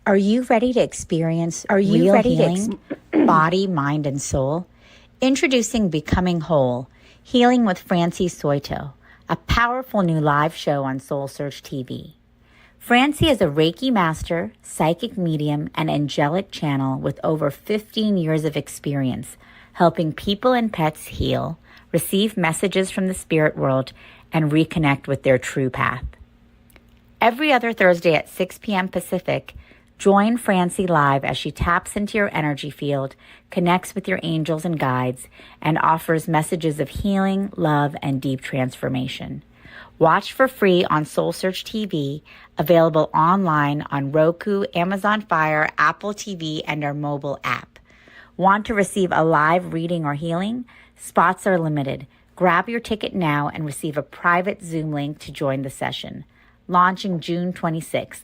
Are you ready to experience real healing, body, mind, and soul? Introducing Becoming Whole, Healing with Francie Soito, a powerful new live show on SoulSearch TV. Francie is a Reiki master, psychic medium, and angelic channel with over 15 years of experience helping people and pets heal, receive messages from the spirit world, and reconnect with their true path. Every other Thursday at 6 p.m. Pacific, join Francie live as she taps into your energy field, connects with your angels and guides, and offers messages of healing, love, and deep transformation. Watch for free on SoulSearch TV, available online on Roku, Amazon Fire, Apple TV, and our mobile app. Want to receive a live reading or healing? Spots are limited. Grab your ticket now and receive a private Zoom link to join the session. Launching June 26th.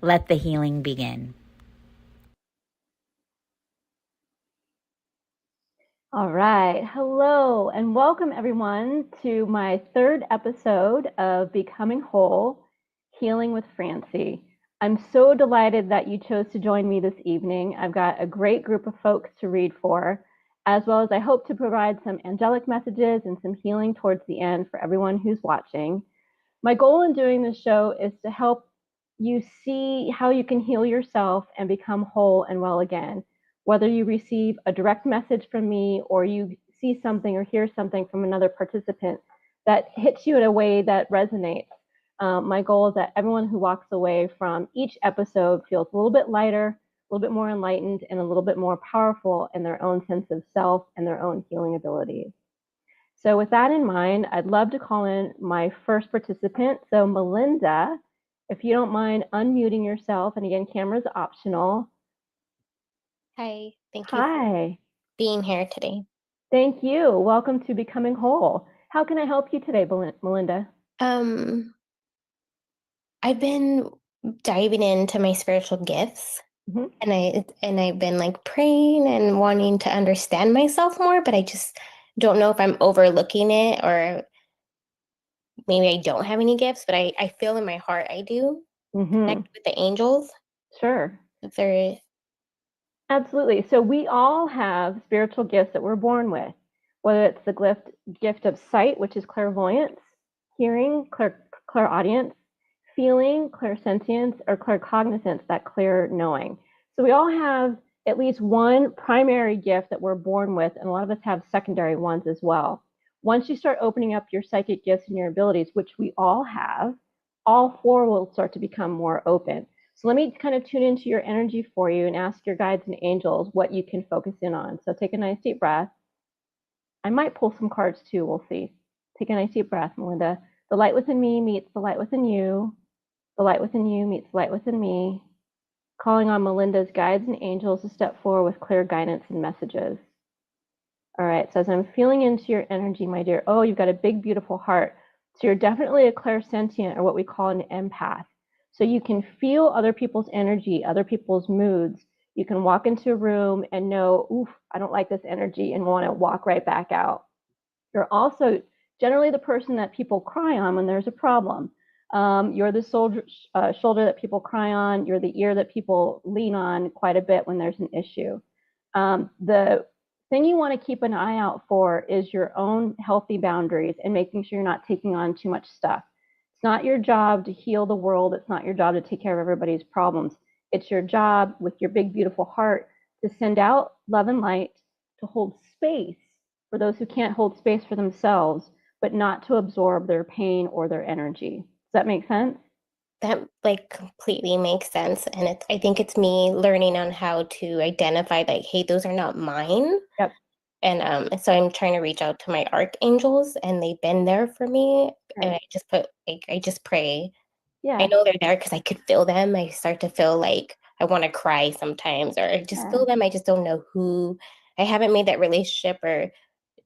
Let the healing begin. All right. Hello and welcome everyone to my third episode of Becoming Whole, Healing with Francie. I'm so delighted that you chose to join me this evening. I've got a great group of folks to read for, as well as I hope to provide some angelic messages and some healing towards the end for everyone who's watching. My goal in doing this show is to help you see how you can heal yourself and become whole and well again. Whether you receive a direct message from me or you see something or hear something from another participant that hits you in a way that resonates. My goal is that everyone who walks away from each episode feels a little bit lighter, a little bit more enlightened, and a little bit more powerful in their own sense of self and their own healing abilities. So with that in mind, I'd love to call in my first participant. So Melinda, if you don't mind unmuting yourself, and again, camera's optional. Hi, thank you for being here today. Thank you. Welcome to Becoming Whole. How can I help you today, Melinda? I've been diving into my spiritual gifts, and I've been like praying and wanting to understand myself more, but I just don't know if I'm overlooking it or maybe I don't have any gifts, but I feel in my heart I do connect with the angels. Sure. If there Absolutely. So we all have spiritual gifts that we're born with, whether it's the gift of sight, which is clairvoyance, hearing, clairaudience, feeling, clairsentience, or claircognizance, that clear knowing. So we all have at least one primary gift that we're born with, and a lot of us have secondary ones as well. Once you start opening up your psychic gifts and your abilities, which we all have, all four will start to become more open. So let me kind of tune into your energy for you and ask your guides and angels what you can focus in on. So take a nice deep breath. I might pull some cards too, we'll see. Take a nice deep breath, Melinda. The light within me meets the light within you. The light within you meets the light within me. Calling on Melinda's guides and angels to step forward with clear guidance and messages. All right, so as I'm feeling into your energy, my dear, oh, you've got a big, beautiful heart. So you're definitely a clairsentient, or what we call an empath. So you can feel other people's energy, other people's moods. You can walk into a room and know, oof, I don't like this energy, and want to walk right back out. You're also generally the person that people cry on when there's a problem. You're the shoulder that people cry on. You're the ear that people lean on quite a bit when there's an issue. The thing you want to keep an eye out for is your own healthy boundaries and making sure you're not taking on too much stuff. It's not your job to heal the world. It's not your job to take care of everybody's problems. It's your job with your big, beautiful heart to send out love and light, to hold space for those who can't hold space for themselves, but not to absorb their pain or their energy. Does that make sense? That like completely makes sense. And I think it's me learning on how to identify like, hey, those are not mine. Yep. And so I'm trying to reach out to my archangels, and they've been there for me. Right. And I just pray. Yeah. I know they're there because I could feel them. I start to feel like I want to cry sometimes, or I just feel them. I just don't know who. I haven't made that relationship, or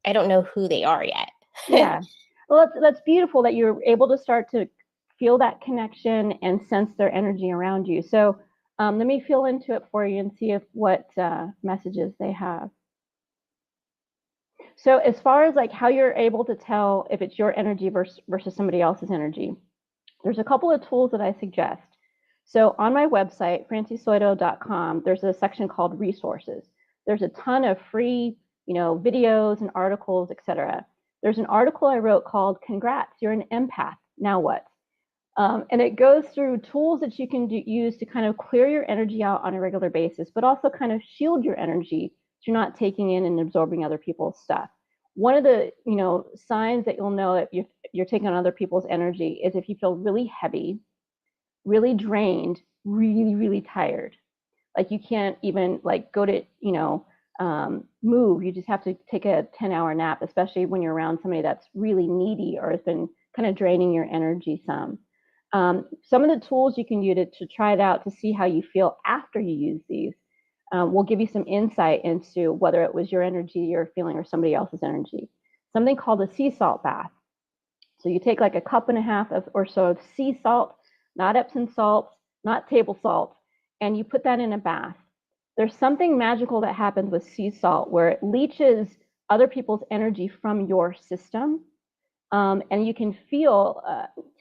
I don't know who they are yet. Yeah. Well, that's beautiful that you're able to start to feel that connection and sense their energy around you. So let me feel into it for you and see what messages they have. So as far as like how you're able to tell if it's your energy versus somebody else's energy, there's a couple of tools that I suggest. So on my website, franciesoito.com, there's a section called resources. There's a ton of free, videos and articles, etc. There's an article I wrote called "Congrats, You're an Empath. Now What?" And it goes through tools that you can use to kind of clear your energy out on a regular basis, but also kind of shield your energy so you're not taking in and absorbing other people's stuff. One of the signs that you'll know if you're taking on other people's energy is if you feel really heavy, really drained, really, really tired. Like you can't even go to move. You just have to take a 10-hour nap, especially when you're around somebody that's really needy or has been kind of draining your energy some. Some of the tools you can use to try it out to see how you feel after you use these will give you some insight into whether it was your energy you're feeling or somebody else's energy. Something called a sea salt bath. So you take like a cup and a half or so of sea salt, not Epsom salts, not table salt, and you put that in a bath. There's something magical that happens with sea salt where it leaches other people's energy from your system. And you can feel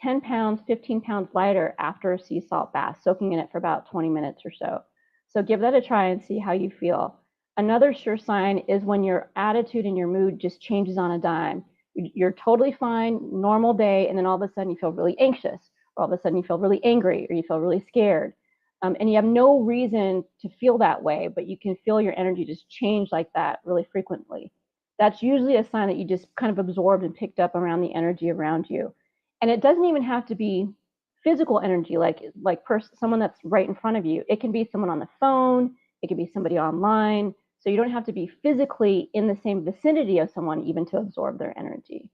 10 pounds, 15 pounds lighter after a sea salt bath, soaking in it for about 20 minutes or so. So give that a try and see how you feel. Another sure sign is when your attitude and your mood just changes on a dime. You're totally fine, normal day, and then all of a sudden you feel really anxious, or all of a sudden you feel really angry, or you feel really scared. And you have no reason to feel that way, but you can feel your energy just change like that really frequently. That's usually a sign that you just kind of absorbed and picked up around the energy around you. And it doesn't even have to be physical energy, like someone that's right in front of you. It can be someone on the phone. It could be somebody online. So you don't have to be physically in the same vicinity of someone even to absorb their energy.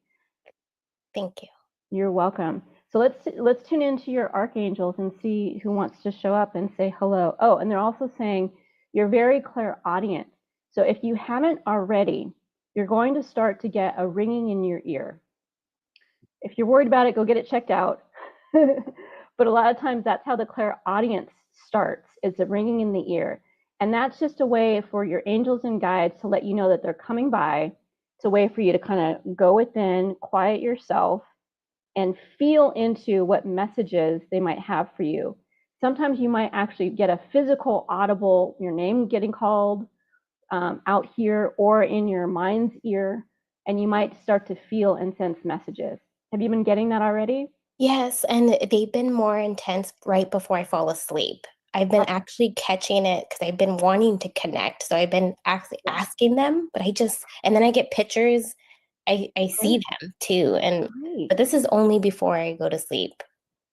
Thank you. You're welcome. So let's tune into your archangels and see who wants to show up and say hello. Oh, and they're also saying you're very clairaudient. So if you haven't already, you're going to start to get a ringing in your ear. If you're worried about it, go get it checked out. But a lot of times that's how the clairaudience starts, is the ringing in the ear. And that's just a way for your angels and guides to let you know that they're coming by. It's a way for you to kind of go within, quiet yourself, and feel into what messages they might have for you. Sometimes you might actually get a physical, audible, your name getting called out here or in your mind's ear, and you might start to feel and sense messages. Have you been getting that already? Yes, and they've been more intense right before I fall asleep. I've been actually catching it because I've been wanting to connect. So I've been actually asking them, but and then I get pictures. I see them too. But this is only before I go to sleep.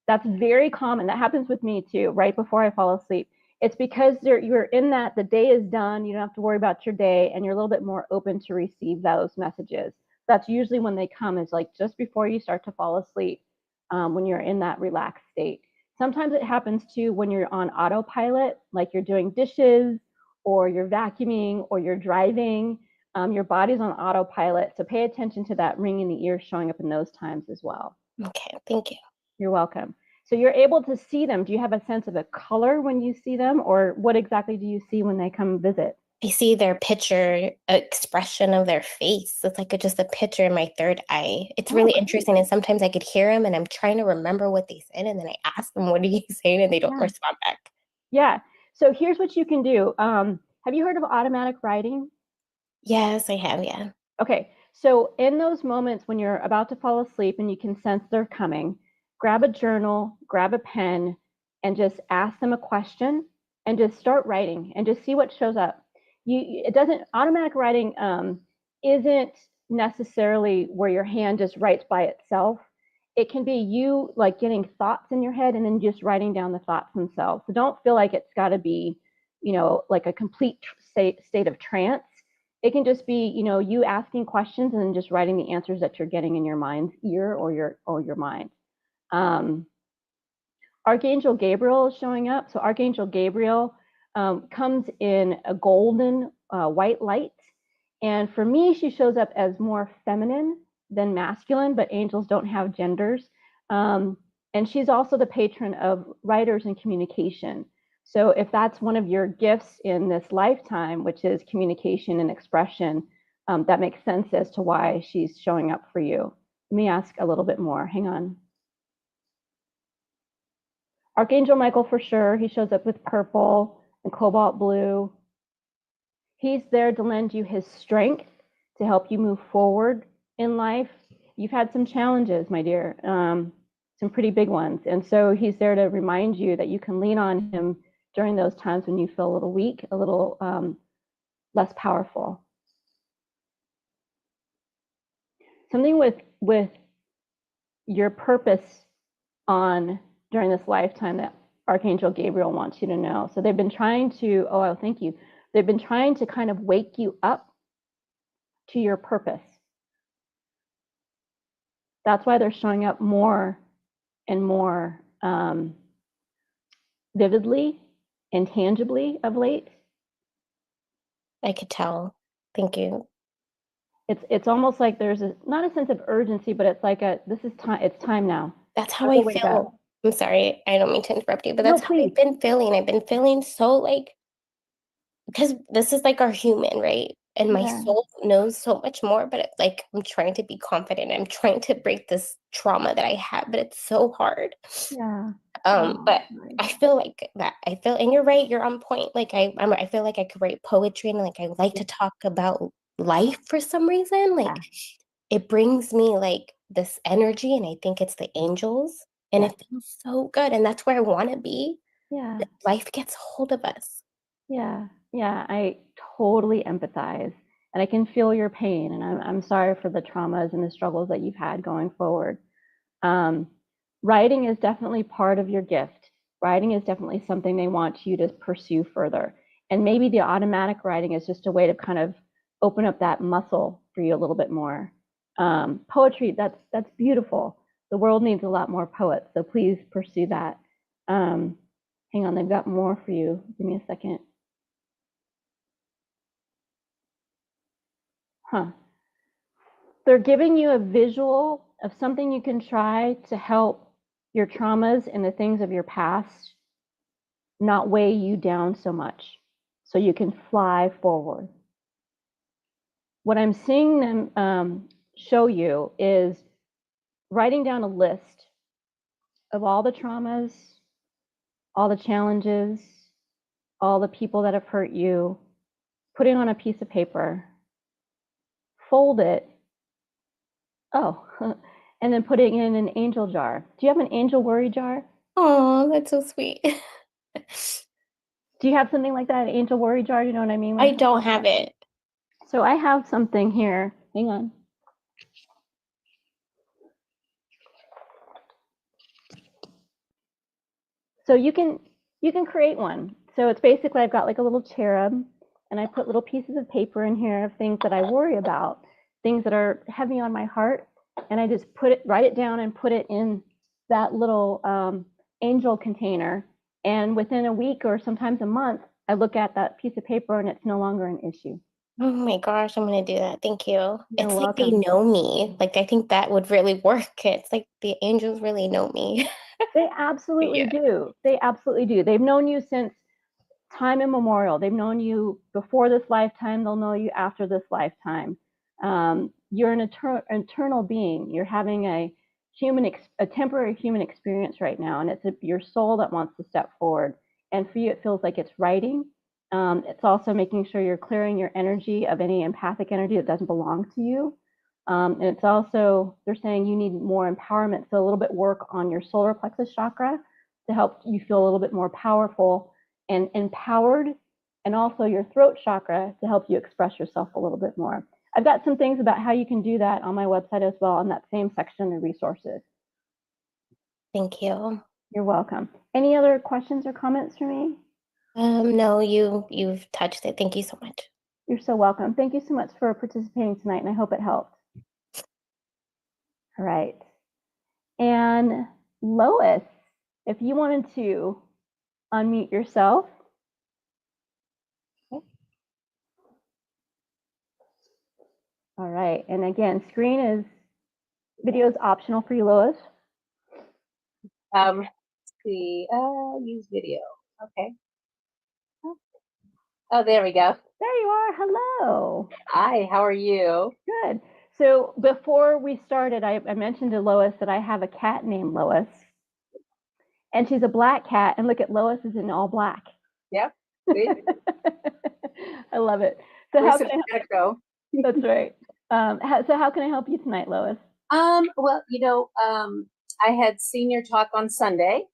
That's very common. That happens with me too, right before I fall asleep. It's because you're in that the day is done, you don't have to worry about your day, and you're a little bit more open to receive those messages. That's usually when they come, is like just before you start to fall asleep, when you're in that relaxed state. Sometimes it happens too when you're on autopilot, like you're doing dishes or you're vacuuming or you're driving. Your body's on autopilot, so pay attention to that ring in the ear showing up in those times as well. Okay, thank you. You're welcome. So you're able to see them. Do you have a sense of a color when you see them, or what exactly do you see when they come visit? I see their picture, expression of their face. It's like just a picture in my third eye. It's really interesting. And sometimes I could hear them and I'm trying to remember what they said. And then I ask them, what are you saying? And they don't respond back. Yeah. So here's what you can do. Have you heard of automatic writing? Yes, I have. Yeah. Okay. So in those moments when you're about to fall asleep and you can sense they're coming, grab a journal, grab a pen, and just ask them a question and just start writing and just see what shows up. Automatic writing isn't necessarily where your hand just writes by itself. It can be you like getting thoughts in your head and then just writing down the thoughts themselves. So don't feel like it's got to be, like a complete state of trance. It can just be, you asking questions and then just writing the answers that you're getting in your mind's ear or your mind. Archangel Gabriel is showing up. So Archangel Gabriel comes in a golden white light. And for me, she shows up as more feminine than masculine, but angels don't have genders. And she's also the patron of writers and communication. So if that's one of your gifts in this lifetime, which is communication and expression, that makes sense as to why she's showing up for you. Let me ask a little bit more. Hang on. Archangel Michael for sure. He shows up with purple and cobalt blue. He's there to lend you his strength to help you move forward in life. You've had some challenges, my dear, some pretty big ones. And so he's there to remind you that you can lean on him during those times when you feel a little weak, a little less powerful. Something with your purpose on during this lifetime that Archangel Gabriel wants you to know. So they've been trying to, thank you. They've been trying to kind of wake you up to your purpose. That's why they're showing up more and more vividly and tangibly of late. I could tell. Thank you. It's almost like there's not a sense of urgency, but it's like this is time. It's time now. That's how I feel. I'm sorry, I don't mean to interrupt you, but that's how I've been feeling. I've been feeling so like, because this is like our human, right? And my soul knows so much more, but it's like I'm trying to be confident. I'm trying to break this trauma that I have, but it's so hard. Yeah. But I feel like that. I feel, and you're right. You're on point. Like I feel like I could write poetry, and like I like to talk about life for some reason. Like it brings me like this energy, and I think it's the angels, and it feels so good, and that's where I want to be. Yeah. Life gets a hold of us. Yeah. Yeah. I totally empathize, and I can feel your pain, and I'm sorry for the traumas and the struggles that you've had going forward. Writing is definitely part of your gift. Writing is definitely something they want you to pursue further. And maybe the automatic writing is just a way to kind of open up that muscle for you a little bit more. Poetry, that's beautiful. The world needs a lot more poets, so please pursue that. Hang on, they've got more for you. Give me a second. They're giving you a visual of something you can try to help your traumas and the things of your past not weigh you down so much, so you can fly forward. What I'm seeing them show you is writing down a list of all the traumas, all the challenges, all the people that have hurt you, putting on a piece of paper, fold it, and then putting it in an angel jar. Do you have an angel worry jar? Oh, that's so sweet. Do you have something like that, an angel worry jar? You know what I mean? I don't have it. So I have something here. Hang on. So you can create one. So it's basically, I've got like a little cherub, and I put little pieces of paper in here of things that I worry about, things that are heavy on my heart, and I just write it down and put it in that little angel container. And within a week or sometimes a month, I look at that piece of paper and it's no longer an issue. Oh my gosh, I'm going to do that. Thank you. You're it's welcome. Like they know me. Like I think that would really work. It's like the angels really know me. They absolutely do. They absolutely do. They've known you since time immemorial. They've known you before this lifetime. They'll know you after this lifetime. You're an eternal being. You're having a temporary human experience right now, and it's your soul that wants to step forward. And for you, it feels like it's writing. It's also making sure you're clearing your energy of any empathic energy that doesn't belong to you. And it's also, they're saying you need more empowerment. So a little bit work on your solar plexus chakra to help you feel a little bit more powerful and empowered, and also your throat chakra to help you express yourself a little bit more. I've got some things about how you can do that on my website as well, in that same section of resources. Thank you. You're welcome. Any other questions or comments for me? No, you've touched it. Thank you so much. You're so welcome. Thank you so much for participating tonight, and I hope it helped. All right. And Lois, if you wanted to unmute yourself. Okay. All right. And again, video is optional for you, Lois. Use video. Okay. Oh, there we go. There you are. Hello. Hi, how are you? Good. So before we started, I mentioned to Lois that I have a cat named Lois. And she's a black cat. And look at Lois is in all black. Yep. I love it. So how can I go? That's right. So how can I help you tonight, Lois? Well, I had senior talk on Sunday.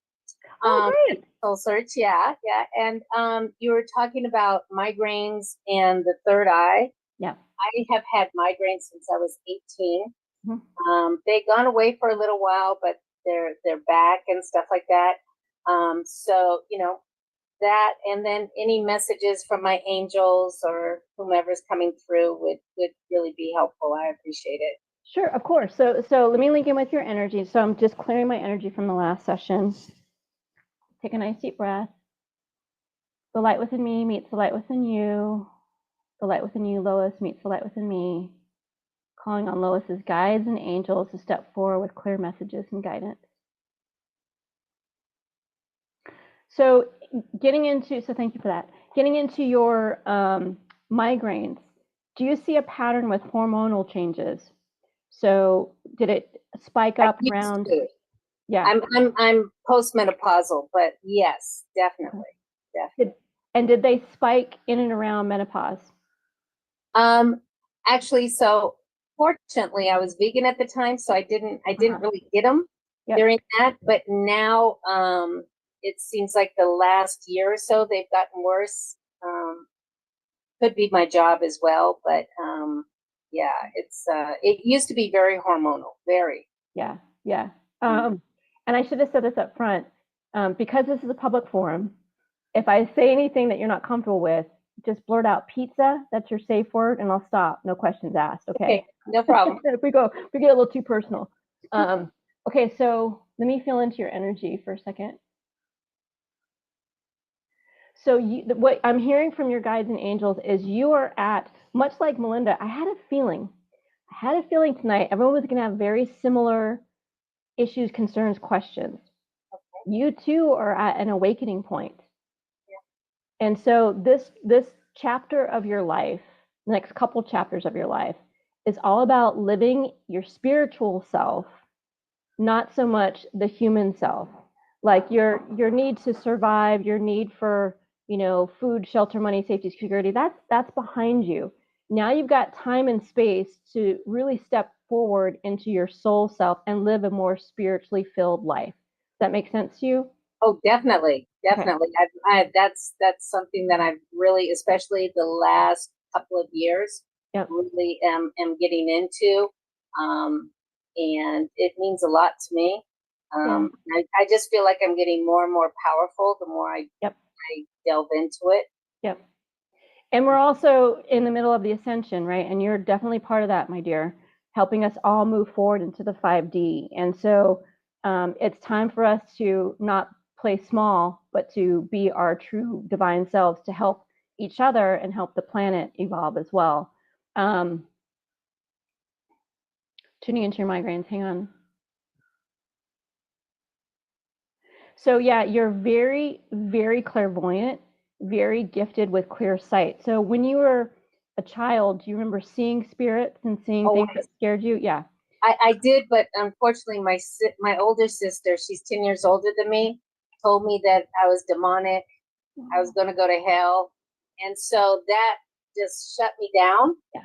Great. SoulSearch, yeah. And you were talking about migraines and the third eye. Yeah. I have had migraines since I was 18. Mm-hmm. They've gone away for a little while, but they're back and stuff like that. So that, and then any messages from my angels or whomever's coming through would really be helpful. I appreciate it. Sure, of course. So let me link in with your energy. So I'm just clearing my energy from the last session. Take a nice deep breath. The light within me meets the light within you. The light within you, Lois, meets the light within me. Calling on Lois's guides and angels to step forward with clear messages and guidance. So thank you for that. Getting into your migraines, do you see a pattern with hormonal changes? So did it spike up around? Yeah. I'm postmenopausal, but yes, definitely. Did they spike in and around menopause? Actually, so fortunately I was vegan at the time, so I didn't really get them during that, but now it seems like the last year or so they've gotten worse. Could be my job as well, but yeah, it used to be very hormonal, very. Yeah. And I should have said this up front, because this is a public forum. If I say anything that you're not comfortable with, just blurt out pizza. That's your safe word, and I'll stop. No questions asked. Okay, no problem. If we get a little too personal. Okay, so let me feel into your energy for a second. So what I'm hearing from your guides and angels is you are at, much like Melinda, I had a feeling tonight everyone was going to have very similar issues, concerns, questions. Okay. You too are at an awakening point. Yeah. And so this chapter of your life, the next couple chapters of your life, is all about living your spiritual self, not so much the human self. Like your need to survive, your need for food, shelter, money, safety, security, that's behind you. Now you've got time and space to really step forward into your soul self and live a more spiritually filled life. Does that make sense to you? Oh, definitely. Okay. That's something that I've really, especially the last couple of years, really am getting into. And it means a lot to me. I just feel like I'm getting more and more powerful the more I delve into it. Yep. And we're also in the middle of the ascension, right? And you're definitely part of that, my dear, helping us all move forward into the 5D. And so it's time for us to not play small, but to be our true divine selves, to help each other and help the planet evolve as well. Tuning into your migraines, hang on. So yeah, you're very, very clairvoyant, very gifted with clear sight. So when you were a child, do you remember seeing spirits and seeing things that scared you? Yeah. I did, but unfortunately my older sister, she's 10 years older than me, told me that I was demonic. I was going to go to hell. And so that just shut me down. Yeah.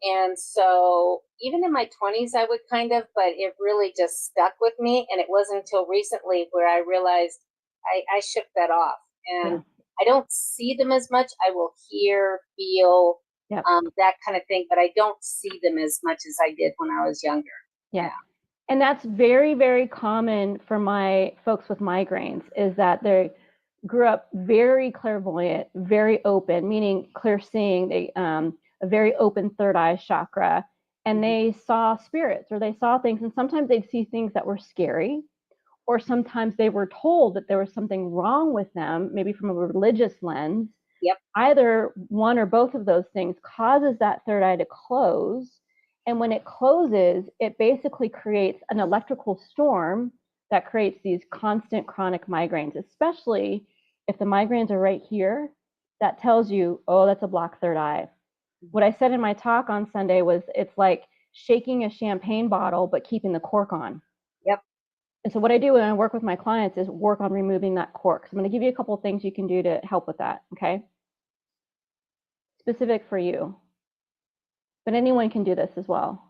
And so even in my 20s, I would but it really just stuck with me. And it wasn't until recently where I realized I shook that off. And I don't see them as much. I will hear, feel, that kind of thing, but I don't see them as much as I did when I was younger. Yeah. And that's very, very common for my folks with migraines, is that they grew up very clairvoyant, very open, meaning clear seeing, they a very open third eye chakra, and they saw spirits or they saw things, and sometimes they'd see things that were scary, or sometimes they were told that there was something wrong with them, maybe from a religious lens. Yep. Either one or both of those things causes that third eye to close, and when it closes, it basically creates an electrical storm that creates these constant chronic migraines, especially if the migraines are right here. That tells you, oh, that's a blocked third eye. What I said in my talk on Sunday was, it's like shaking a champagne bottle but keeping the cork on. Yep. And so what I do when I work with my clients is work on removing that cork. So I'm going to give you a couple of things you can do to help with that, okay? Specific for you. But anyone can do this as well.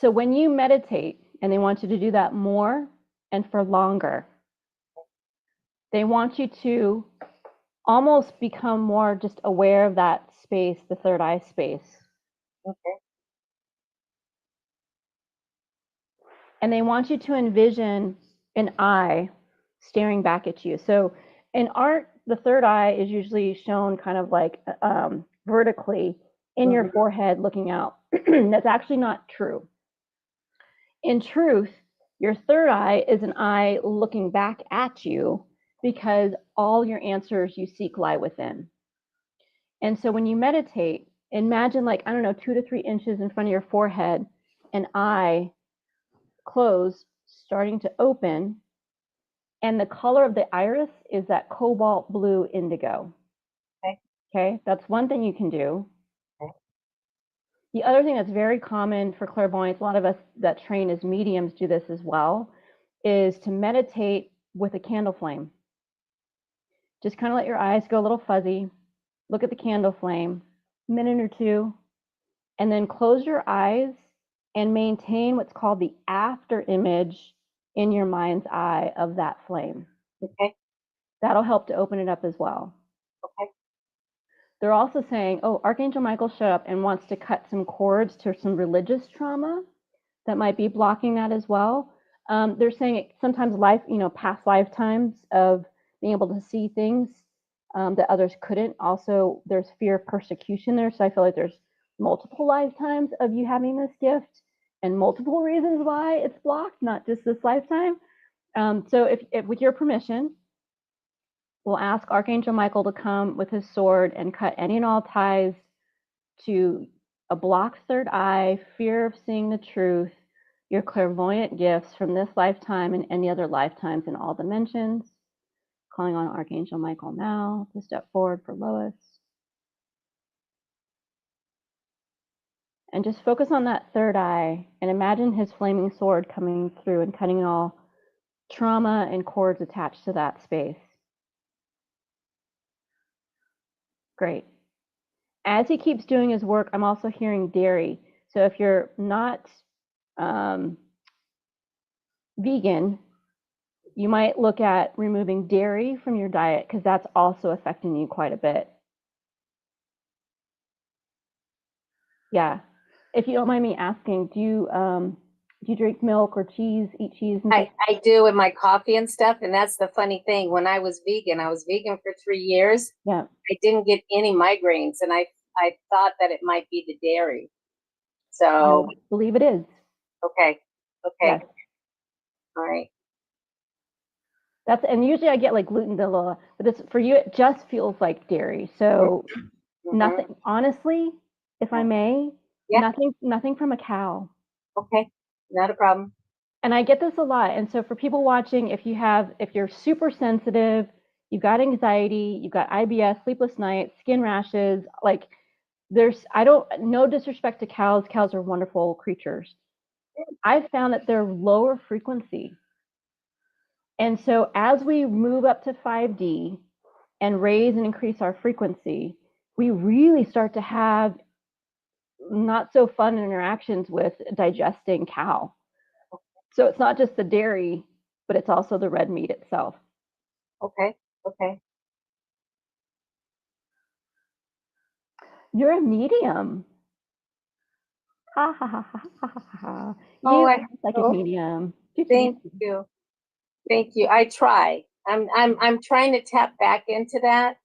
So when you meditate, and they want you to do that more and for longer, they want you to almost become more just aware of that space, the third eye space. Okay. And they want you to envision an eye staring back at you. So in art, the third eye is usually shown kind of like vertically in your forehead looking out. That's actually not true. In truth, your third eye is an eye looking back at you because all your answers you seek lie within. And so when you meditate, imagine like, I don't know, 2 to 3 inches in front of your forehead, an eye closed, starting to open, and the color of the iris is that cobalt blue indigo. Okay, that's one thing you can do. The other thing that's very common for clairvoyance, a lot of us that train as mediums do this as well, is to meditate with a candle flame. Just kind of let your eyes go a little fuzzy, look at the candle flame, a minute or two, and then close your eyes and maintain what's called the after image in your mind's eye of that flame. Okay. That'll help to open it up as well. Okay. They're also saying, oh, Archangel Michael showed up and wants to cut some cords to some religious trauma that might be blocking that as well. They're saying it, sometimes past lifetimes of being able to see things that others couldn't. Also, there's fear of persecution there. So I feel like there's multiple lifetimes of you having this gift and multiple reasons why it's blocked, not just this lifetime. So if with your permission, we'll ask Archangel Michael to come with his sword and cut any and all ties to a blocked third eye, fear of seeing the truth, your clairvoyant gifts from this lifetime and any other lifetimes in all dimensions. Calling on Archangel Michael now to step forward for Lois. And just focus on that third eye and imagine his flaming sword coming through and cutting all trauma and cords attached to that space. Great. As he keeps doing his work, I'm also hearing dairy. So if you're not vegan, you might look at removing dairy from your diet because that's also affecting you quite a bit. Yeah. If you don't mind me asking, do you drink milk or cheese, eat cheese? And I do with my coffee and stuff. And that's the funny thing. When I was vegan for 3 years. Yeah. I didn't get any migraines. And I thought that it might be the dairy. So. I believe it is. Okay. Yes. All right. And usually I get like gluten, but this, for you, it just feels like dairy. So nothing, honestly, if I may, nothing from a cow. Okay, not a problem. And I get this a lot. And so for people watching, if you're super sensitive, you've got anxiety, you've got IBS, sleepless nights, skin rashes, like no disrespect to cows. Cows are wonderful creatures. I've found that they're lower frequency. And so as we move up to 5D and raise and increase our frequency, we really start to have not so fun interactions with digesting cow. So it's not just the dairy, but it's also the red meat itself. Okay. You're a medium. Ha ha ha ha ha ha. You're like a medium. Thank you. I try. I'm trying to tap back into that.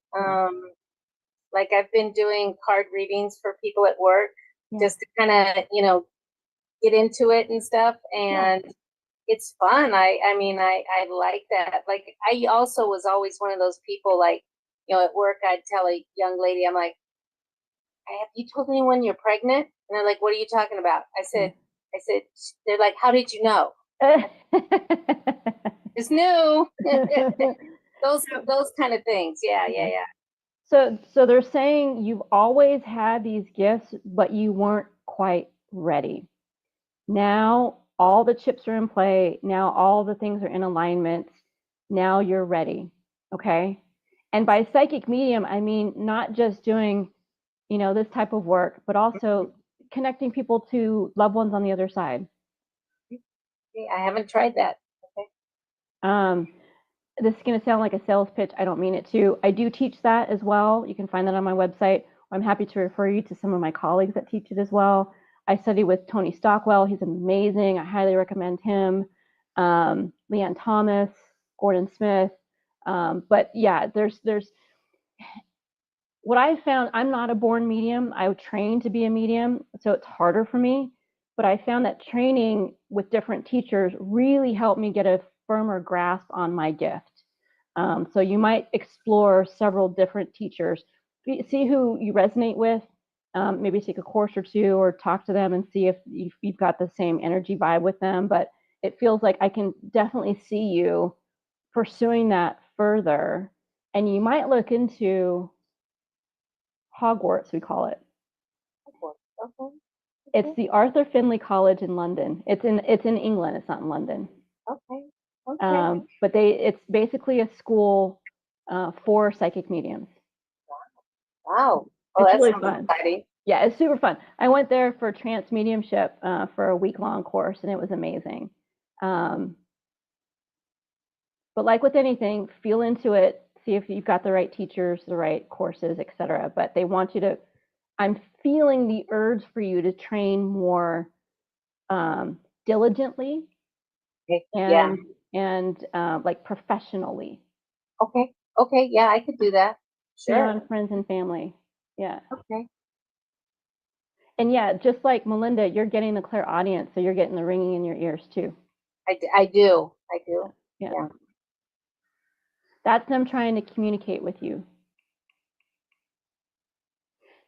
Like I've been doing card readings for people at work, just to kind of, get into it and stuff. And it's fun. I mean, I like that. Like I also was always one of those people, like, at work, I'd tell a young lady, I'm like, have you told anyone you're pregnant? And they're like, what are you talking about? I said, they're like, how did you know? It's new. those kind of things. Yeah. So they're saying you've always had these gifts, but you weren't quite ready. Now all the chips are in play. Now all the things are in alignment. Now you're ready. Okay. And by psychic medium, I mean not just doing, you know, this type of work, but also connecting people to loved ones on the other side. I haven't tried that. Okay. This is going to sound like a sales pitch. I don't mean it to. I do teach that as well. You can find that on my website. I'm happy to refer you to some of my colleagues that teach it as well. I study with Tony Stockwell. He's amazing. I highly recommend him. Leanne Thomas, Gordon Smith. But yeah, there's what I found. I'm not a born medium. I trained to be a medium, so it's harder for me. But I found that training with different teachers really helped me get a firmer grasp on my gift. So you might explore several different teachers, see who you resonate with, maybe take a course or two or talk to them and see if you've got the same energy vibe with them. But it feels like I can definitely see you pursuing that further. And you might look into Hogwarts, we call it. Okay. It's the Arthur Findlay College in London. It's in England. It's not in London. Okay. But it's basically a school for psychic mediums. Wow. Oh, It's that's really fun. exciting. Yeah, it's super fun. I went there for trance mediumship for a week-long course, and it was amazing. But like with anything, feel into it, see if you've got the right teachers, the right courses, etc. But they want you to. I'm feeling the urge for you to train more diligently and like professionally. Okay. Yeah, I could do that. Sure. Beyond friends and family. Yeah. Okay. And yeah, just like Melinda, you're getting the clairaudience, so you're getting the ringing in your ears too. I do. Yeah. That's them trying to communicate with you.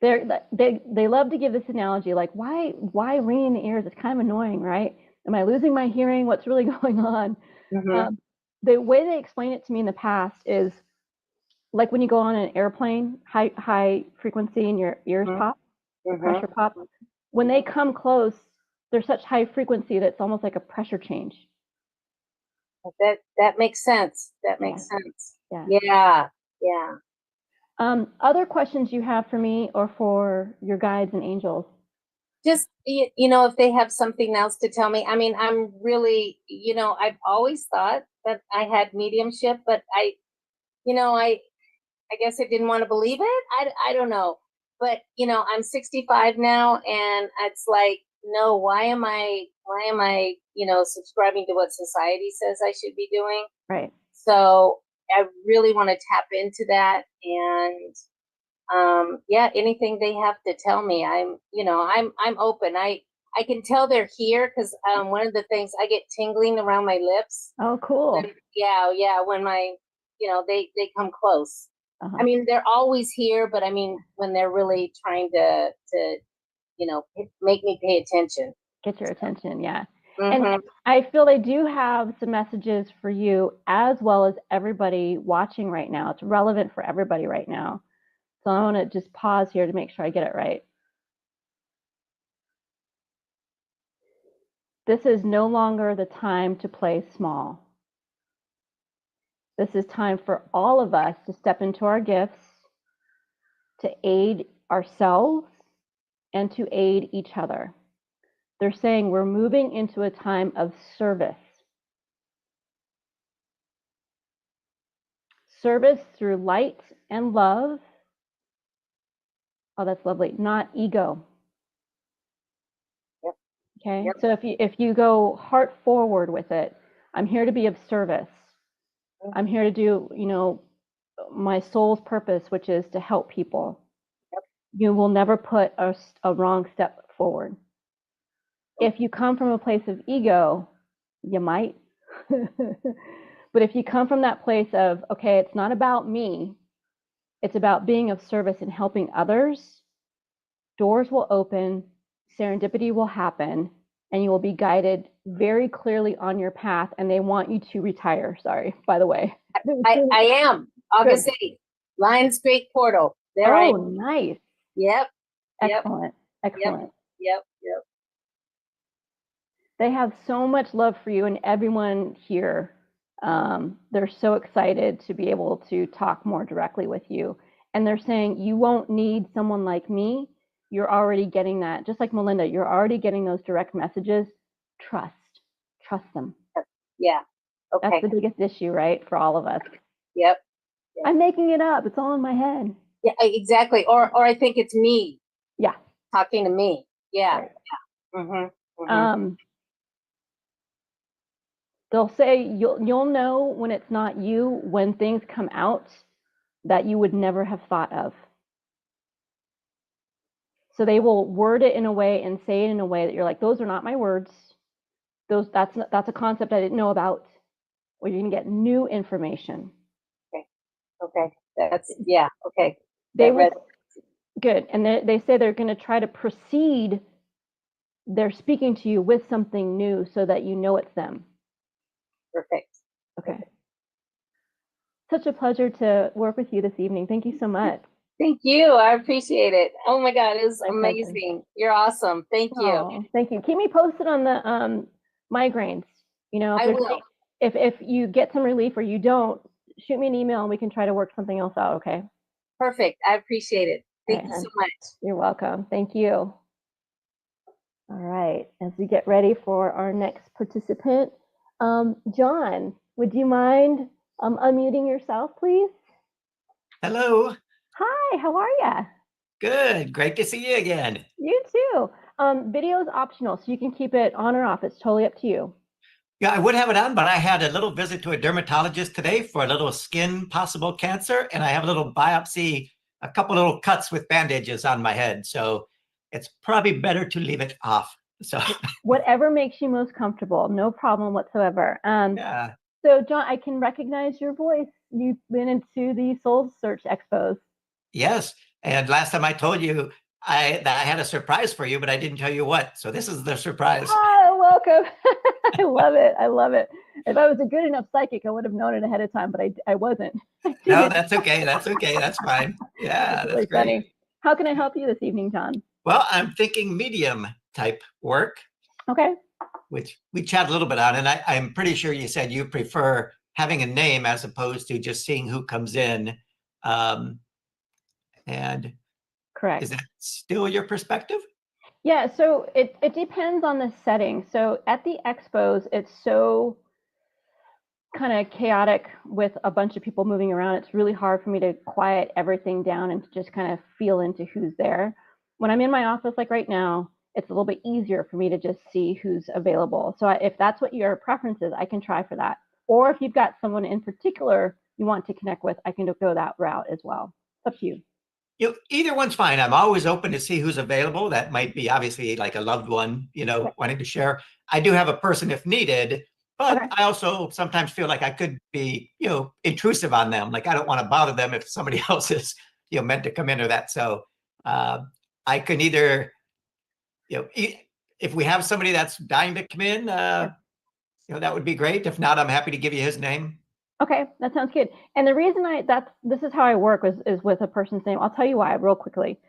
They love to give this analogy, like why ringing in the ears? It's kind of annoying, right? Am I losing my hearing? What's really going on? Mm-hmm. The way they explain it to me in the past is like when you go on an airplane, high frequency and your ears pop, pressure pop. When they come close, they're such high frequency that it's almost like a pressure change. That makes sense. Yeah. Other questions you have for me or for your guides and angels? Just, if they have something else to tell me. I mean, I'm really, I've always thought that I had mediumship, but I guess I didn't want to believe it. I don't know. But, I'm 65 now, and it's like, no, why am I, subscribing to what society says I should be doing? Right. So I really want to tap into that, and anything they have to tell me, I'm open. I can tell they're here because one of the things, I get tingling around my lips. Oh, cool. And, yeah. When they come close. Uh-huh. I mean, they're always here, but I mean, when they're really trying to make me pay attention. Get your attention, yeah. Mm-hmm. And I feel they do have some messages for you as well as everybody watching right now. It's relevant for everybody right now. So I want to just pause here to make sure I get it right. This is no longer the time to play small. This is time for all of us to step into our gifts, to aid ourselves, and to aid each other. They're saying we're moving into a time of service. Service through light and love. Oh, that's lovely. Not ego. Yep. Okay. Yep. So if you go heart forward with it, I'm here to be of service. I'm here to do, my soul's purpose, which is to help people. Yep. You will never put a wrong step forward. If you come from a place of ego, you might. But if you come from that place of, okay, it's not about me, it's about being of service and helping others, doors will open, serendipity will happen, and you will be guided very clearly on your path. And they want you to retire. Sorry, by the way. I am. August 8th. Lionsgate Portal. There I am. Nice. Yep. Excellent. Excellent. Yep. They have so much love for you, and everyone here, they're so excited to be able to talk more directly with you. And they're saying, you won't need someone like me. You're already getting that. Just like Melinda, you're already getting those direct messages. Trust them. Yeah. Okay. That's the biggest issue, right? For all of us. Yep. I'm making it up. It's all in my head. Yeah, exactly. Or I think it's me. Yeah. Talking to me. Yeah. Right. Yeah. Mm-hmm. They'll say you'll know when it's not you, when things come out that you would never have thought of. So they will word it in a way and say it in a way that you're like, those are not my words. That's a concept I didn't know about. Or you're gonna get new information. Okay. That's okay. Good. And they say they're gonna try to proceed. They're speaking to you with something new so that you know it's them. Perfect. Okay. Such a pleasure to work with you this evening. Thank you so much. Thank you. I appreciate it. Oh my God, it was amazing. You're awesome. Thank you. Oh, thank you. Keep me posted on the migraines. You know, I will. If you get some relief or you don't, shoot me an email and we can try to work something else out. Okay. Perfect. I appreciate it. Thank you so much. You're welcome. Thank you. All right. As we get ready for our next participant, John, would you mind unmuting yourself, please? Hello. Hi, how are you? Good. Great to see you again. You too. Video is optional, so you can keep it on or off. It's totally up to you. Yeah, I would have it on, but I had a little visit to a dermatologist today for a little skin possible cancer, and I have a little biopsy, a couple little cuts with bandages on my head. So it's probably better to leave it off. So whatever makes you most comfortable, no problem whatsoever. yeah. So John, I can recognize your voice. You've been into the SoulSearch expos. Yes. And last time I told you that I had a surprise for you, but I didn't tell you what. So this is the surprise. Oh, welcome. I love it. I love it. If I was a good enough psychic, I would have known it ahead of time, but I wasn't. No, that's okay. That's okay. That's fine. Yeah, that's really great. Funny. How can I help you this evening, John? Well, I'm thinking medium type work. Okay. Which we chat a little bit on, and I'm pretty sure you said you prefer having a name as opposed to just seeing who comes in. And correct. Is that still your perspective? Yeah, so it depends on the setting. So at the expos, it's so kind of chaotic with a bunch of people moving around. It's really hard for me to quiet everything down and to just kind of feel into who's there. When I'm in my office, like right now, it's a little bit easier for me to just see who's available. So if that's what your preference is, I can try for that. Or if you've got someone in particular you want to connect with, I can go that route as well. It's up to you. Either one's fine. I'm always open to see who's available. That might be obviously like a loved one, wanting to share. I do have a person if needed, but okay. I also sometimes feel like I could be, intrusive on them. Like I don't want to bother them if somebody else is, meant to come in or that. So I can either, if we have somebody that's dying to come in, that would be great. If not, I'm happy to give you his name. Okay, that sounds good. And the reason this is how I work is with a person's name. I'll tell you why real quickly.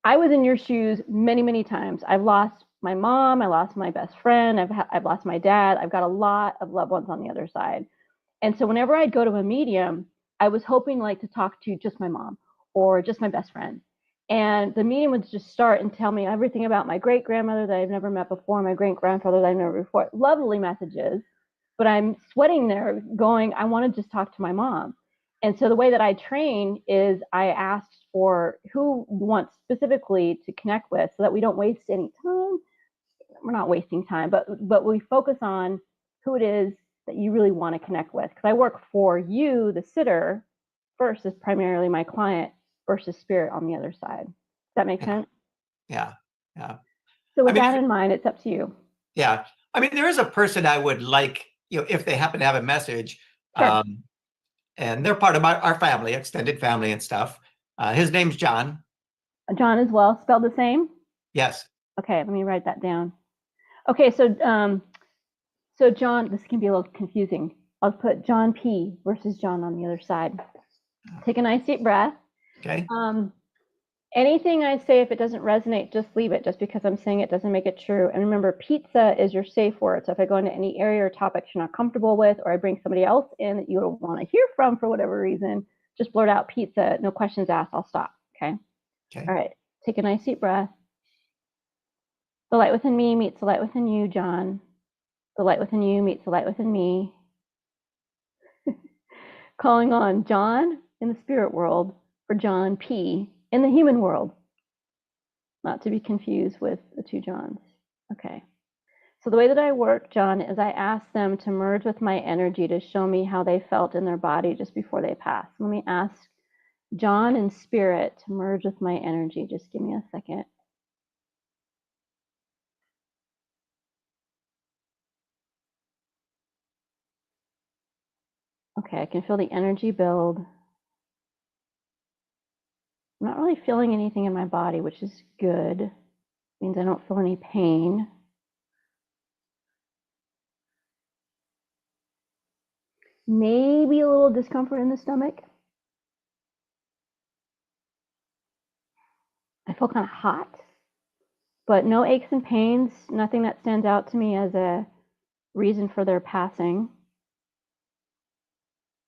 I was in your shoes many, many times. I've lost my mom. I lost my best friend. I've lost my dad. I've got a lot of loved ones on the other side. And so whenever I'd go to a medium, I was hoping to talk to just my mom or just my best friend. And the medium would just start and tell me everything about my great-grandmother that I've never met before, my great-grandfather that I've never met before. Lovely messages. But I'm sweating there going, I want to just talk to my mom. And so the way that I train is I asked for who wants specifically to connect with so that we don't waste any time. We're not wasting time, but we focus on who it is that you really want to connect with. Because I work for you, the sitter, versus primarily my client versus spirit on the other side. Does that make sense? Yeah. So with that in mind, it's up to you. Yeah. I mean, there is a person I would like, if they happen to have a message, sure. And they're part of our family, extended family and stuff. His name's John. John as well, spelled the same? Yes. Okay, let me write that down. Okay, so John, this can be a little confusing. I'll put John P versus John on the other side. Take a nice deep breath. Okay. Anything I say, if it doesn't resonate, just leave it. Just because I'm saying it doesn't make it true. And remember, pizza is your safe word. So if I go into any area or topics you're not comfortable with, or I bring somebody else in that you don't want to hear from for whatever reason, just blurt out pizza. No questions asked. I'll stop. Okay. All right. Take a nice deep breath. The light within me meets the light within you, John. The light within you meets the light within me. Calling on John in the spirit world for John P in the human world. Not to be confused with the two Johns. Okay. So the way that I work, John, is I ask them to merge with my energy to show me how they felt in their body just before they pass. Let me ask John in spirit to merge with my energy. Just give me a second. Okay, I can feel the energy build. I'm not really feeling anything in my body, which is good. It means I don't feel any pain. Maybe a little discomfort in the stomach. I feel kind of hot, but no aches and pains, nothing that stands out to me as a reason for their passing.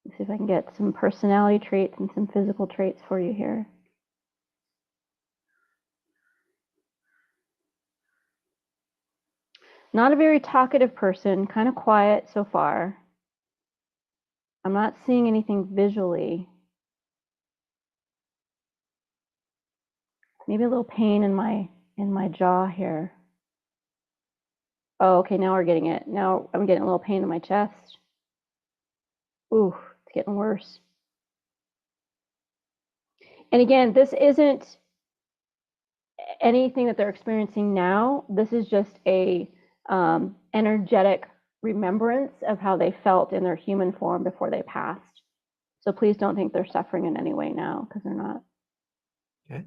Let's see if I can get some personality traits and some physical traits for you here. Not a very talkative person, kind of quiet so far. I'm not seeing anything visually. Maybe a little pain in my jaw here. Oh, okay, now we're getting it. Now I'm getting a little pain in my chest. Ooh, it's getting worse. And again, this isn't anything that they're experiencing now. This is just a energetic remembrance of how they felt in their human form before they passed. So please don't think they're suffering in any way now, because they're not. Okay.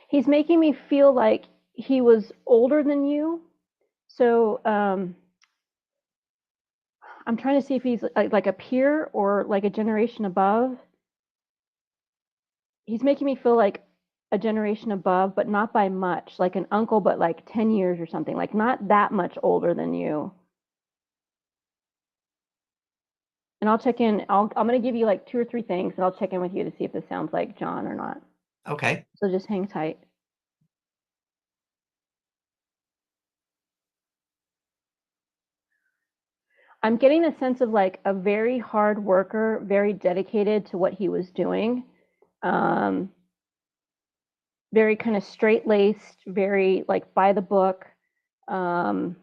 He's making me feel like he was older than you. So I'm trying to see if he's like a peer or like a generation above. He's making me feel like a generation above, but not by much, like an uncle, but like 10 years or something, like not that much older than you. And I'll check in. I'm going to give you like 2 or 3 things, and I'll check in with you to see if this sounds like John or not. Okay. So just hang tight. I'm getting a sense of like a very hard worker, very dedicated to what he was doing. Very kind of straight-laced, very like by the book. Almost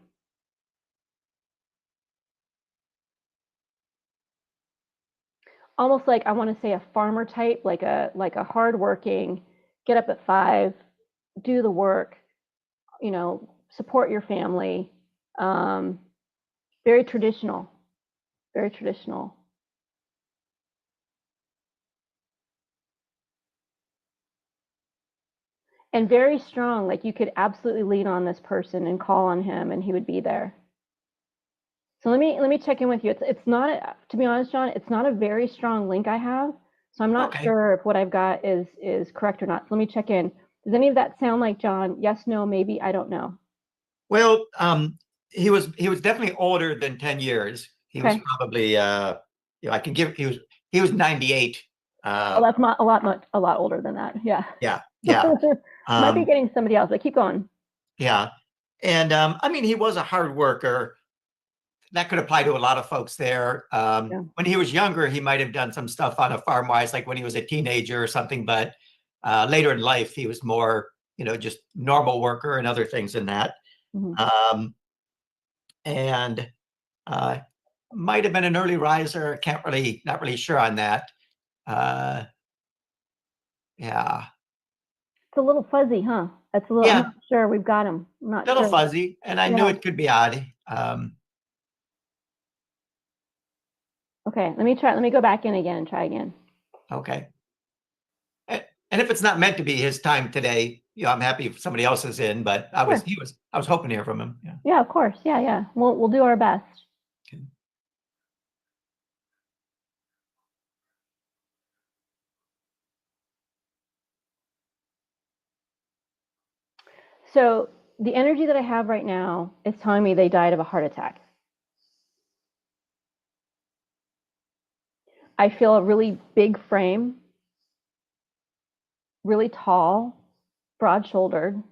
like, I want to say, a farmer type, like a hardworking, get up at 5, do the work, you know, support your family. Very traditional, very traditional. And very strong, like you could absolutely lean on this person and call on him and he would be there. So let me check in with you. It's not, to be honest, John, it's not a very strong link I have. So I'm not sure if what I've got is correct or not. So let me check in. Does any of that sound like John? Yes, no, maybe, I don't know. Well, he was definitely older than 10 years. He was probably I can give he was 98. Oh, that's not a lot older than that. Yeah. Yeah. Might be getting somebody else, but keep going. Yeah. And I mean, he was a hard worker. That could apply to a lot of folks there. When he was younger, he might have done some stuff on a farm wise, like when he was a teenager or something, but later in life, he was more, you know, just normal worker and other things in that. Mm-hmm. And might have been an early riser. Not really sure on that. Yeah. It's a little fuzzy, huh? That's a little, I'm not sure we've got him. I'm not sure. A little sure. fuzzy, and I knew it could be odd. Okay, let me go back in again and try again. Okay. And if it's not meant to be his time today, I'm happy if somebody else is in, but I was hoping to hear from him. Yeah. Yeah, of course. Yeah. We'll do our best. Okay. So the energy that I have right now is telling me they died of a heart attack. I feel a really big frame, really tall, broad-shouldered.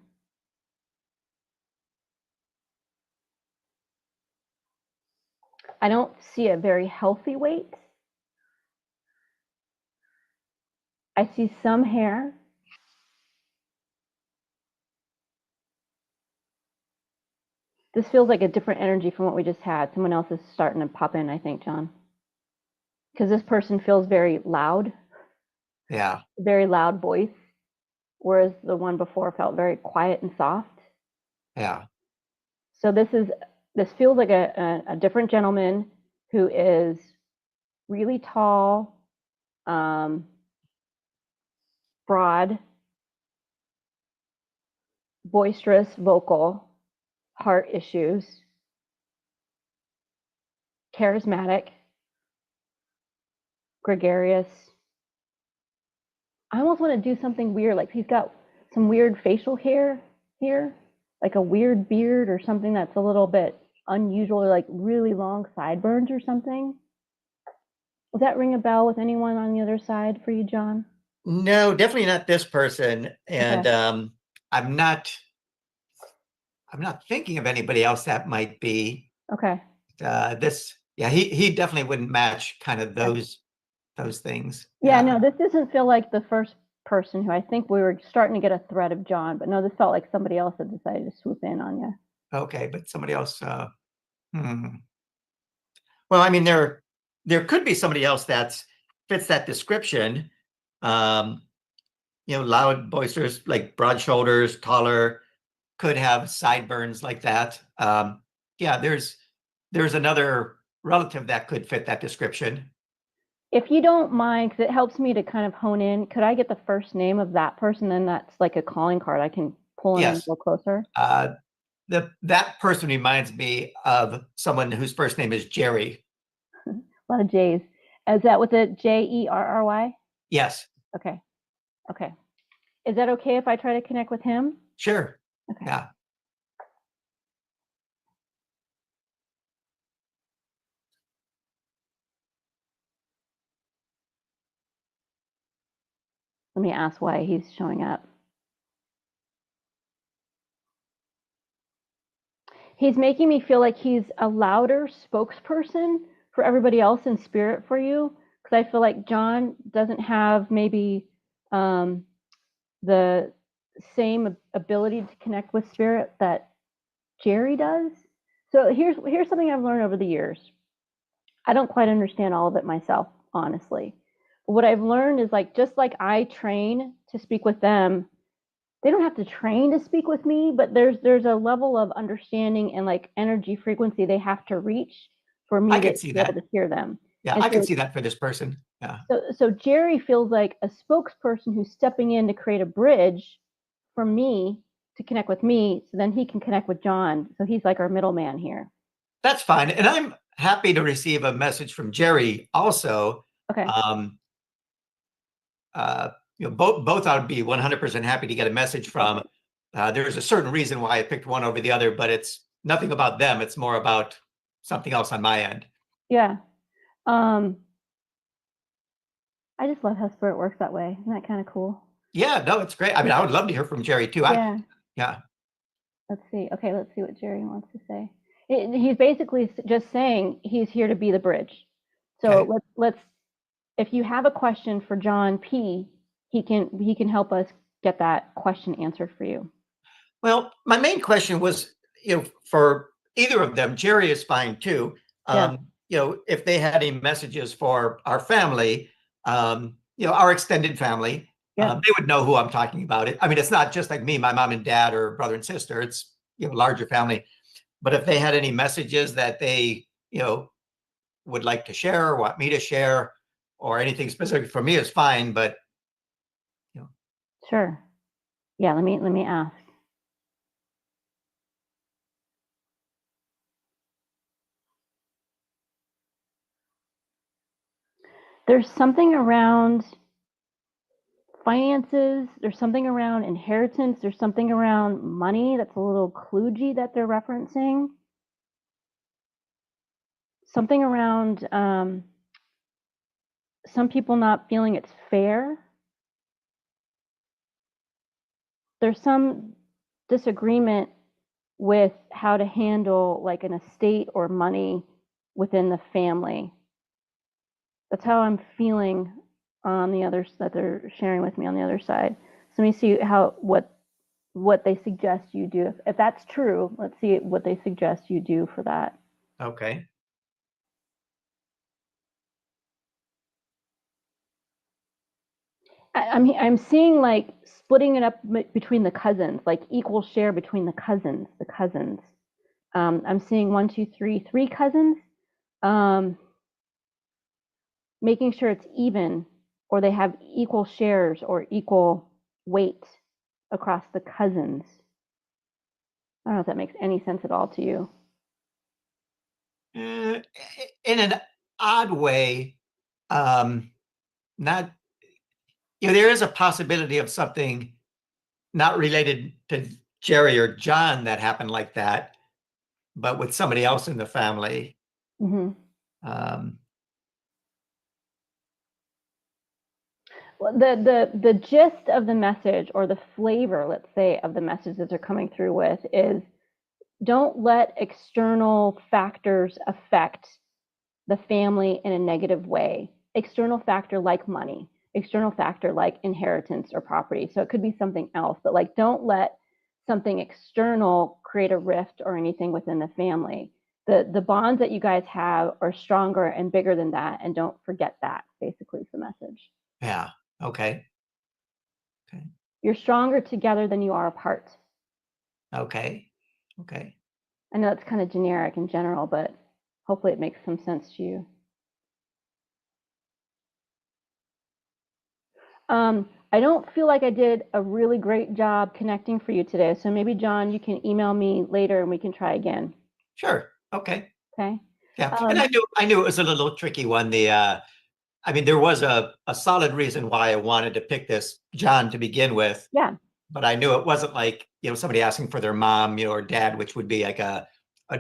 I don't see a very healthy weight. I see some hair. This feels like a different energy from what we just had. Someone else is starting to pop in, I think, John. Because this person feels very loud. Yeah. Very loud voice. Whereas the one before felt very quiet and soft. Yeah. So this feels like a different gentleman who is really tall, broad, boisterous, vocal, heart issues, charismatic, gregarious. I almost want to do something weird, like he's got some weird facial hair here, like a weird beard or something that's a little bit unusual, or like really long sideburns or something. Does that ring a bell with anyone on the other side for you, John? No, definitely not this person. And okay. I'm not thinking of anybody else that might be. Okay. He definitely wouldn't match kind of those things. Yeah, no, this doesn't feel like the first person who I think we were starting to get a thread of John, but no, this felt like somebody else had decided to swoop in on you. Okay, but somebody else. Well, I mean, there could be somebody else that fits that description. Loud, boisterous, like broad shoulders, taller, could have sideburns like that. There's another relative that could fit that description. If you don't mind, because it helps me to kind of hone in, could I get the first name of that person? Then that's like a calling card. I can pull in a little closer. That person reminds me of someone whose first name is Jerry. A lot of J's. Is that with a J-E-R-R-Y? Yes. Okay. Is that okay if I try to connect with him? Sure. Okay. Yeah. Let me ask why he's showing up. He's making me feel like he's a louder spokesperson for everybody else in spirit for you, because I feel like John doesn't have maybe the same ability to connect with spirit that Jerry does. So here's something I've learned over the years. I don't quite understand all of it myself, honestly. But what I've learned is just like I train to speak with them, they don't have to train to speak with me, but there's a level of understanding and like energy frequency they have to reach for me to be able to hear them. Yeah, I can see that for this person. Yeah. So Jerry feels like a spokesperson who's stepping in to create a bridge for me to connect with me, so then he can connect with John. So he's like our middleman here. That's fine. And I'm happy to receive a message from Jerry also. Okay. Both I would be 100% happy to get a message from. There's a certain reason why I picked one over the other, but it's nothing about them. It's more about something else on my end. Yeah. I just love how spirit works that way. Isn't that kind of cool? Yeah, no, it's great. I mean, I would love to hear from Jerry too. Yeah. Let's see. Okay, let's see what Jerry wants to say. He's basically just saying he's here to be the bridge. So let's if you have a question for John P, he can help us get that question answered for you. Well, my main question was, for either of them, Jerry is fine too. If they had any messages for our family, our extended family, they would know who I'm talking about. I mean, it's not just like me, my mom and dad, or brother and sister. It's larger family. But if they had any messages that they would like to share or want me to share, or anything specific for me is fine. But sure. Yeah, let me ask. There's something around finances, there's something around inheritance, there's something around money that's a little kludgy that they're referencing. Something around some people not feeling it's fair. There's some disagreement with how to handle like an estate or money within the family. That's how I'm feeling on the others that they're sharing with me on the other side. So let me see what they suggest you do. If that's true, let's see what they suggest you do for that. Okay. I'm seeing like splitting it up between the cousins, like equal share between the cousins. I'm seeing 1, 2, 3, 3 cousins. Making sure it's even, or they have equal shares or equal weight across the cousins. I don't know if that makes any sense at all to you. In an odd way, not, there is a possibility of something not related to Jerry or John that happened like that, but with somebody else in the family. Mm-hmm. Well, the gist of the message, or the flavor, let's say, of the message that they're coming through with is, don't let external factors affect the family in a negative way. External factor like money, external factor like inheritance or property. So it could be something else, but like, don't let something external create a rift or anything within the family. The bonds that you guys have are stronger and bigger than that, and don't forget that, basically, is the message. Yeah. Okay. You're stronger together than you are apart. Okay. I know it's kind of generic in general, but hopefully it makes some sense to you. I don't feel like I did a really great job connecting for you today. So maybe, John, you can email me later and we can try again. Sure. Okay. Okay. Yeah. And I knew it was a little tricky one. I mean, there was a solid reason why I wanted to pick this John to begin with. Yeah. But I knew it wasn't like, somebody asking for their mom, or dad, which would be like a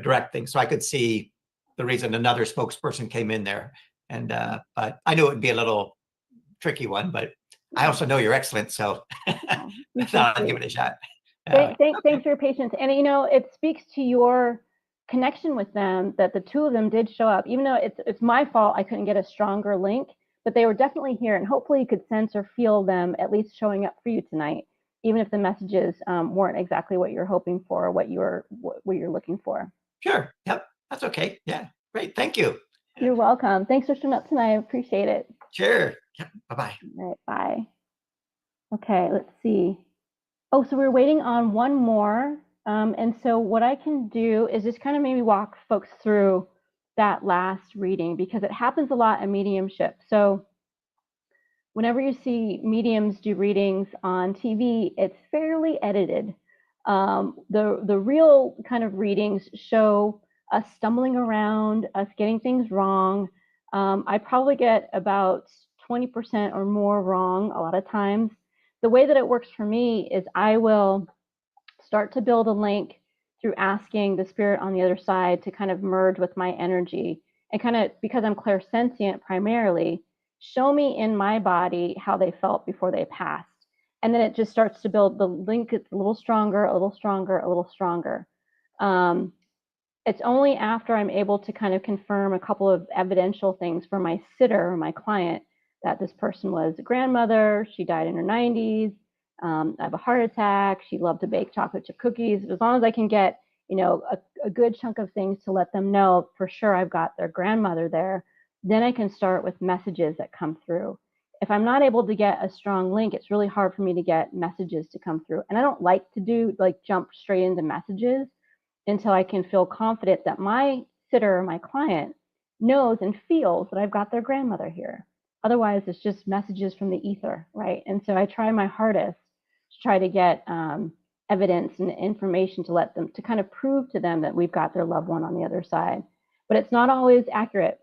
direct thing. So I could see the reason another spokesperson came in there. And but I knew it would be a little tricky one, but I also know you're excellent. So I thought I'd give it a shot. Thanks for your patience. And it speaks to your connection with them that the two of them did show up, even though it's my fault I couldn't get a stronger link, but they were definitely here, and hopefully you could sense or feel them at least showing up for you tonight, even if the messages weren't exactly what you're hoping for or what you're looking for. Sure. Yep. That's okay. Yeah. Great. Thank you. You're welcome. Thanks for showing up tonight. I appreciate it. Sure. Yep. Bye-bye. All right. Bye. Okay. Let's see. Oh, so we're waiting on one more. And so what I can do is just kind of maybe walk folks through that last reading, because it happens a lot in mediumship. So whenever you see mediums do readings on TV, it's fairly edited. The real kind of readings show us stumbling around, us getting things wrong. I probably get about 20% or more wrong a lot of times. The way that it works for me is I will start to build a link through asking the spirit on the other side to kind of merge with my energy, and kind of, because I'm clairsentient primarily, show me in my body how they felt before they passed. And then it just starts to build the link. It's a little stronger, a little stronger, a little stronger. It's only after I'm able to kind of confirm a couple of evidential things for my sitter or my client, that this person was a grandmother, she died in her 90s, I have a heart attack, she loved to bake chocolate chip cookies. As long as I can get, a good chunk of things to let them know for sure I've got their grandmother there, then I can start with messages that come through. If I'm not able to get a strong link, it's really hard for me to get messages to come through. And I don't like to jump straight into messages until I can feel confident that my sitter or my client knows and feels that I've got their grandmother here. Otherwise, it's just messages from the ether, right? And so I try my hardest to try to get evidence and information to let them, to kind of prove to them that we've got their loved one on the other side. But it's not always accurate.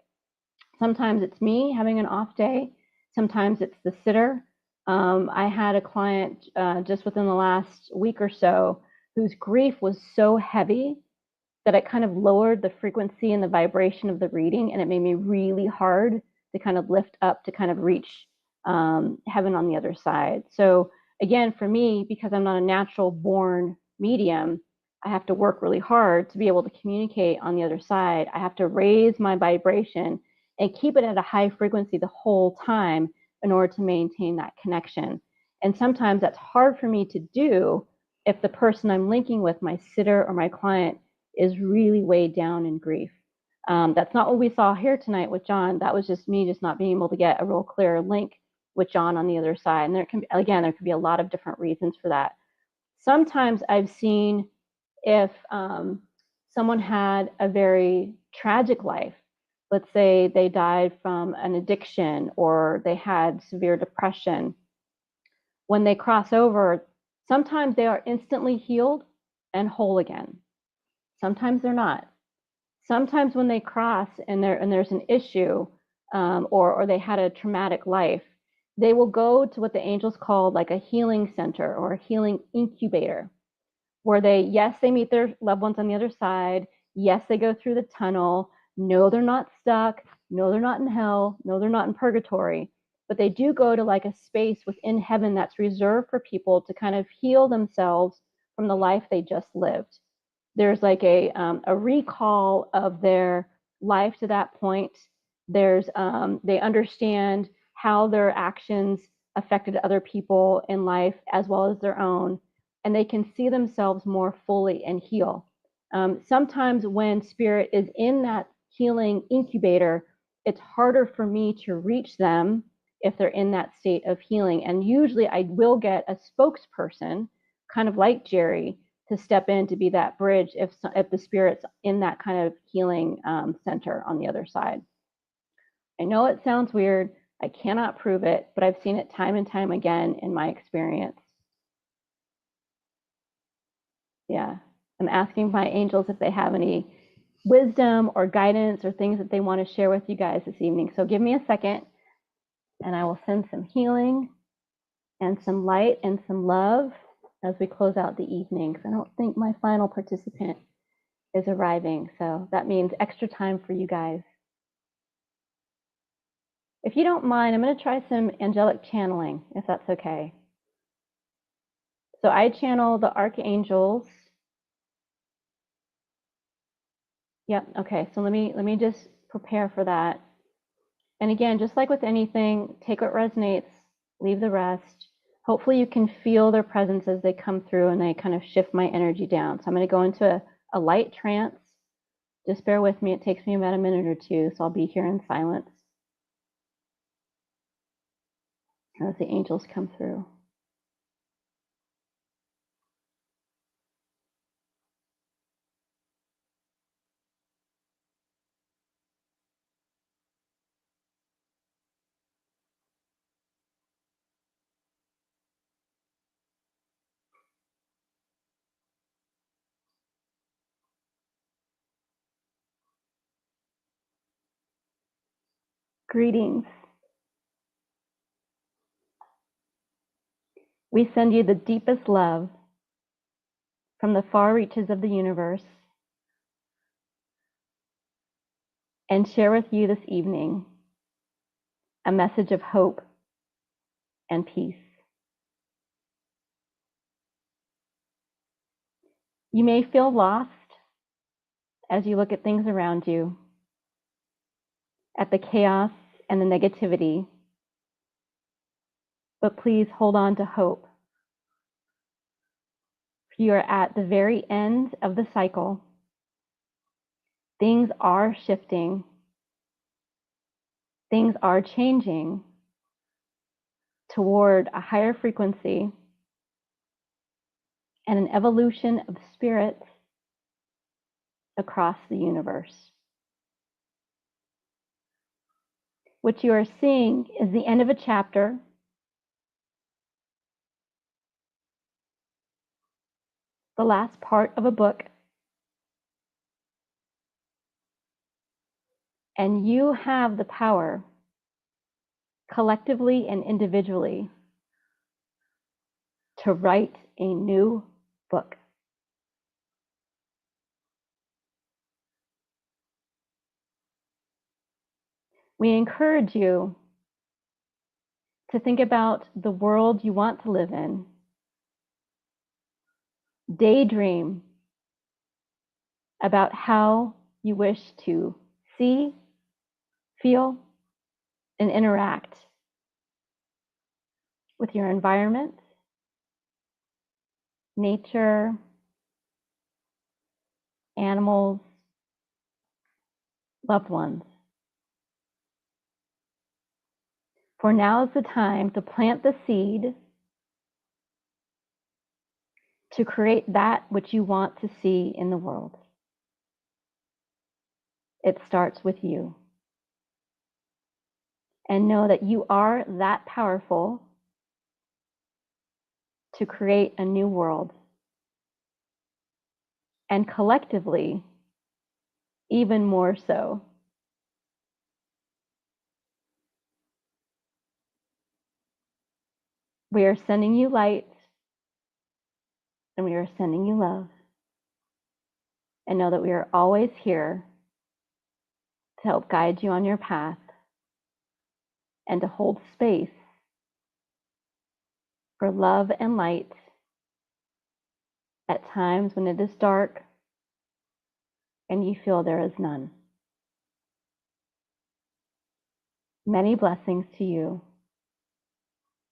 Sometimes it's me having an off day. Sometimes it's the sitter. I had a client just within the last week or so whose grief was so heavy that it kind of lowered the frequency and the vibration of the reading, and it made me really hard to kind of lift up to kind of reach heaven on the other side. So again, for me, because I'm not a natural born medium, I have to work really hard to be able to communicate on the other side. I have to raise my vibration and keep it at a high frequency the whole time in order to maintain that connection. And sometimes that's hard for me to do if the person I'm linking with, my sitter or my client, is really weighed down in grief. That's not what we saw here tonight with John. That was just me just not being able to get a real clear link with John on the other side. And there can be, again, there could be a lot of different reasons for that. Sometimes I've seen if someone had a very tragic life, let's say they died from an addiction or they had severe depression, when they cross over, sometimes they are instantly healed and whole again. Sometimes they're not. Sometimes when they cross and there's an issue or they had a traumatic life, they will go to what the angels call like a healing center or a healing incubator, where yes, they meet their loved ones on the other side. Yes, they go through the tunnel. No, they're not stuck. No, they're not in hell. No, they're not in purgatory. But they do go to like a space within heaven that's reserved for people to kind of heal themselves from the life they just lived. There's like a recall of their life to that point. There's they understand how their actions affected other people in life as well as their own, and they can see themselves more fully and heal. Sometimes when spirit is in that healing incubator, it's harder for me to reach them if they're in that state of healing. And usually I will get a spokesperson, kind of like Jerry, to step in to be that bridge if the spirit's in that kind of healing center on the other side. I know it sounds weird. I cannot prove it, but I've seen it time and time again in my experience. Yeah, I'm asking my angels if they have any wisdom or guidance or things that they want to share with you guys this evening. So give me a second and I will send some healing and some light and some love as we close out the evening. I don't think my final participant is arriving, so that means extra time for you guys. If you don't mind, I'm going to try some angelic channeling, if that's okay. So I channel the archangels. Yep, okay, so let me just prepare for that. And again, just like with anything, take what resonates, leave the rest. Hopefully you can feel their presence as they come through and they kind of shift my energy down. So I'm going to go into a light trance. Just bear with me. It takes me about a minute or two, so I'll be here in silence as the angels come through. Greetings. We send you the deepest love from the far reaches of the universe and share with you this evening a message of hope and peace. You may feel lost as you look at things around you, at the chaos and the negativity, but please hold on to hope. You are at the very end of the cycle. Things are shifting. Things are changing toward a higher frequency and an evolution of spirit across the universe. What you are seeing is the end of a chapter the last part of a book, and you have the power, collectively and individually, to write a new book. We encourage you to think about the world you want to live in. Daydream about how you wish to see, feel, and interact with your environment, nature, animals, loved ones. For now is the time to plant the seed to create that which you want to see in the world. It starts with you. And know that you are that powerful to create a new world. And collectively, even more so. We are sending you light, and we are sending you love. And know that we are always here to help guide you on your path and to hold space for love and light at times when it is dark and you feel there is none. Many blessings to you.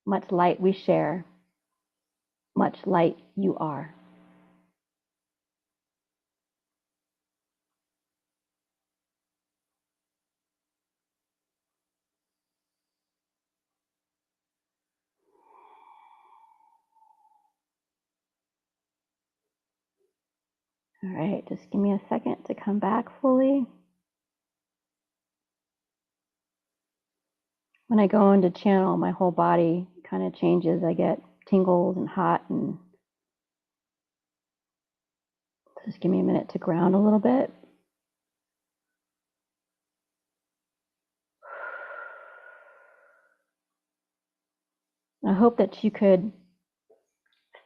Much light we share. Much light you are. All right, just give me a second to come back fully. When I go into channel, my whole body kind of changes. I get tingles and hot, and just give me a minute to ground a little bit. I hope that you could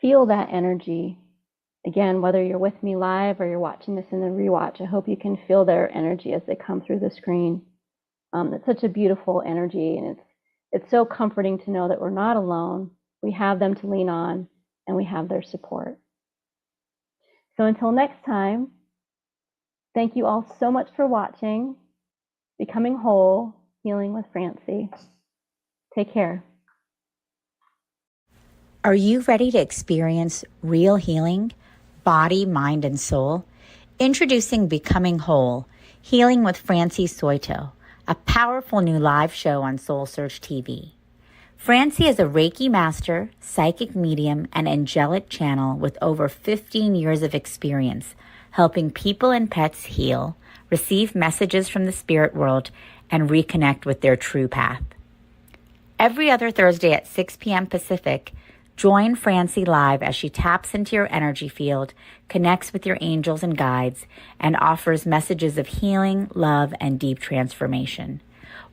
feel that energy. Again, whether you're with me live or you're watching this in the rewatch, I hope you can feel their energy as they come through the screen. It's such a beautiful energy, and it's so comforting to know that we're not alone. We have them to lean on, and we have their support. So until next time, thank you all so much for watching. Becoming Whole, Healing with Francie. Take care. Are you ready to experience real healing, body, mind, and soul? Introducing Becoming Whole, Healing with Francie Soito, a powerful new live show on SoulSearch TV. Francie is a Reiki master, psychic medium, and angelic channel with over 15 years of experience helping people and pets heal, receive messages from the spirit world, and reconnect with their true path. Every other Thursday at 6 p.m. Pacific, join Francie live as she taps into your energy field, connects with your angels and guides, and offers messages of healing, love, and deep transformation.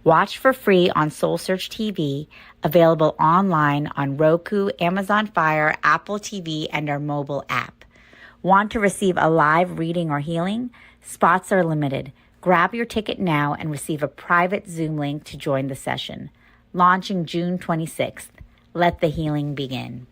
Watch for free on SoulSearch TV, available online on Roku, Amazon Fire, Apple TV, and our mobile app. Want to receive a live reading or healing? Spots are limited. Grab your ticket now and receive a private Zoom link to join the session. Launching June 26th. Let the healing begin.